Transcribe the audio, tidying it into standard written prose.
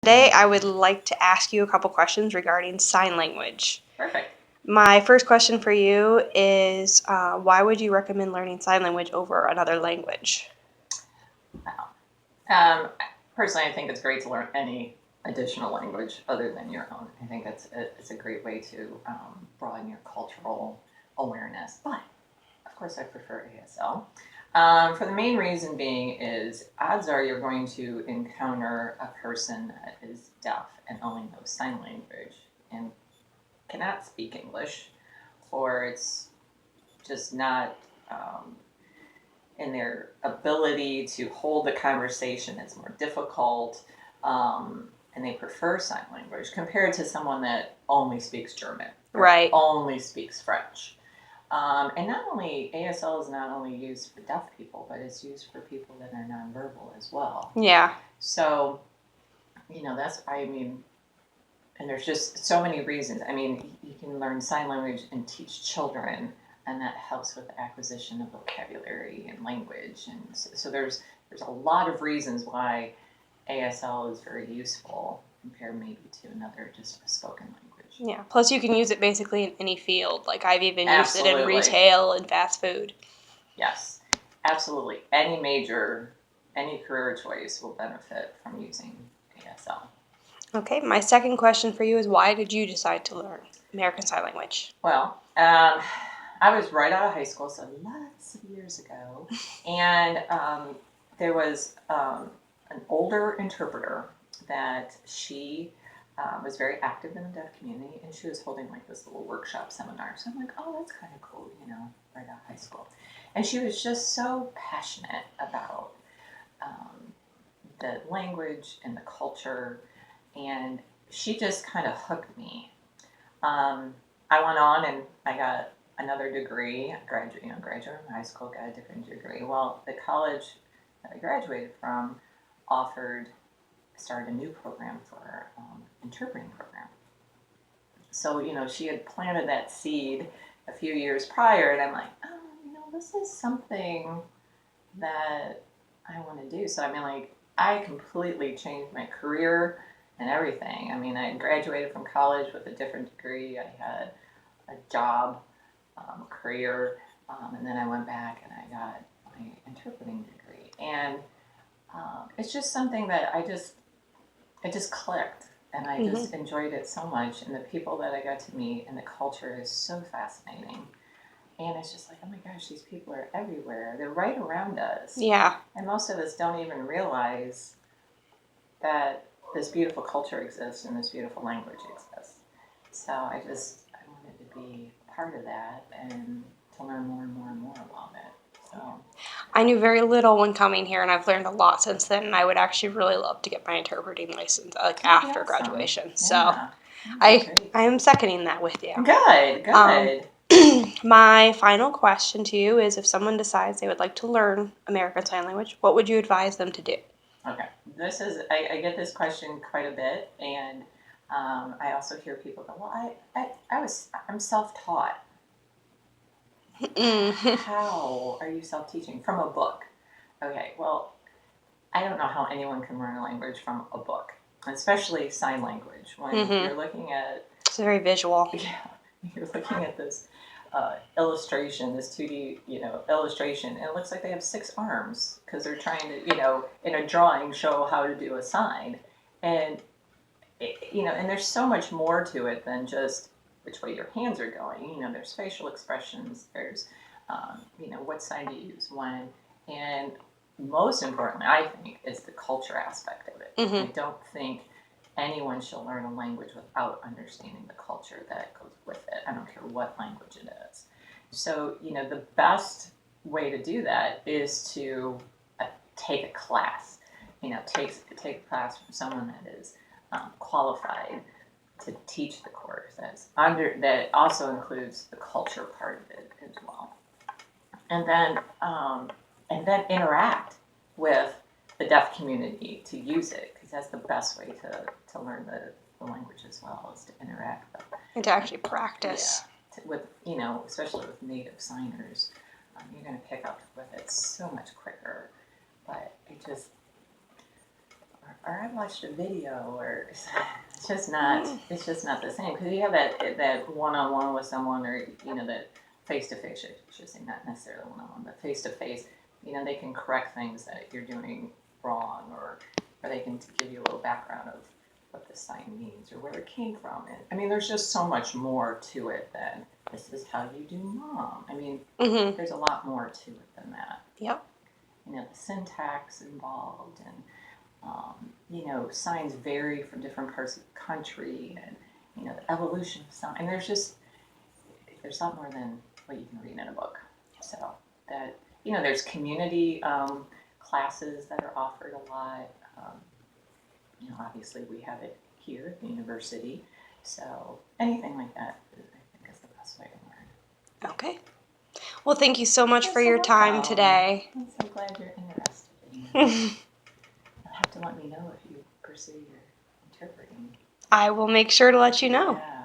Today I would like to ask you a couple questions regarding sign language. Perfect. My first question for you is why would you recommend learning sign language over another language? Wow. Personally, I think it's great to learn any additional language other than your own. I think it's a great way to broaden your cultural awareness. But, of course, I prefer ASL. For the main reason being is odds are you're going to encounter a person that is deaf and only knows sign language and cannot speak English, or it's just not in their ability to hold the conversation. It's more difficult, and they prefer sign language compared to someone that only speaks German or Right. only speaks French. And not only, ASL is not only used for deaf people, but it's used for people that are nonverbal as well. Yeah. So, and there's just so many reasons. I mean, you can learn sign language and teach children, and that helps with the acquisition of vocabulary and language. And so there's a lot of reasons why ASL is very useful compared maybe to another just a spoken language. Yeah. Plus, you can use it basically in any field. Like I've even used it in Absolutely. retail and fast food. Yes, absolutely. Any career choice will benefit from using ASL. Okay. My second question for you is why did you decide to learn American Sign Language? Well, I was right out of high school, so lots of years ago, and there was an older interpreter that she was very active in the deaf community, and she was holding like this little workshop seminar. So I'm like, oh, that's kind of cool, right out of high school. And she was just so passionate about the language and the culture, and she just kind of hooked me. I went on and I got another degree. Graduated from high school, got a different degree. Well, the college that I graduated from started a new program for interpreting program. So she had planted that seed a few years prior, and I'm like, oh, this is something that I want to do. So I completely changed my career and everything. I graduated from college with a different degree. I had a job, career, and then I went back and I got my interpreting degree. And it's just something that it just clicked, and I just enjoyed it so much. And the people that I got to meet and the culture is so fascinating. And it's just like, oh my gosh, these people are everywhere. They're right around us. Yeah. And most of us don't even realize that this beautiful culture exists and this beautiful language exists. So I wanted to be part of that and to learn more and more and more about it. So I knew very little when coming here, and I've learned a lot since then. And I would actually really love to get my interpreting license after graduation. Yeah. So I am seconding that with you. Good. My final question to you is: if someone decides they would like to learn American Sign Language, what would you advise them to do? Okay, I get this question quite a bit, and I also hear people go, "Well, I'm self-taught." How are you self-teaching? From a book? Okay, well, I don't know how anyone can learn a language from a book, especially sign language. When you're looking at, it's very visual. Yeah, you're looking at this illustration, this 2D, illustration, and it looks like they have 6 arms because they're trying to, in a drawing, show how to do a sign, and and there's so much more to it than just which way your hands are going. There's facial expressions, there's, what sign to use when, and most importantly, I think, is the culture aspect of it. I don't think anyone should learn a language without understanding the culture that goes with it. I don't care what language it is. So, the best way to do that is to take a class. Take a class from someone that is qualified to teach the course. That also includes the culture part of it as well. And then interact with the deaf community to use it, because that's the best way to learn the language as well, is to interact with and to actually practice. Yeah, with especially with native signers, you're going to pick up with it so much quicker. But or I watched a video, or it's just not the same, because you have that one-on-one with someone, or that face-to-face, I should say, not necessarily one-on-one, but face-to-face. They can correct things that you're doing wrong, or they can give you a little background of what this sign means or where it came from. And I mean, there's just so much more to it than this is how you do mom. I mean, there's a lot more to it than that. Yep. The syntax involved, and signs vary from different parts of the country, and the evolution of sign. And there's a lot more than what you can read in a book. So that there's community classes that are offered a lot. Obviously we have it here at the university. So anything like that, I think, is the best way to learn. Okay. Well, thank you so much You're for so your time welcome. today. I'm so glad you're interested in it. You'll have to let me know if you pursue your interpreting. I will make sure to let you know. Yeah.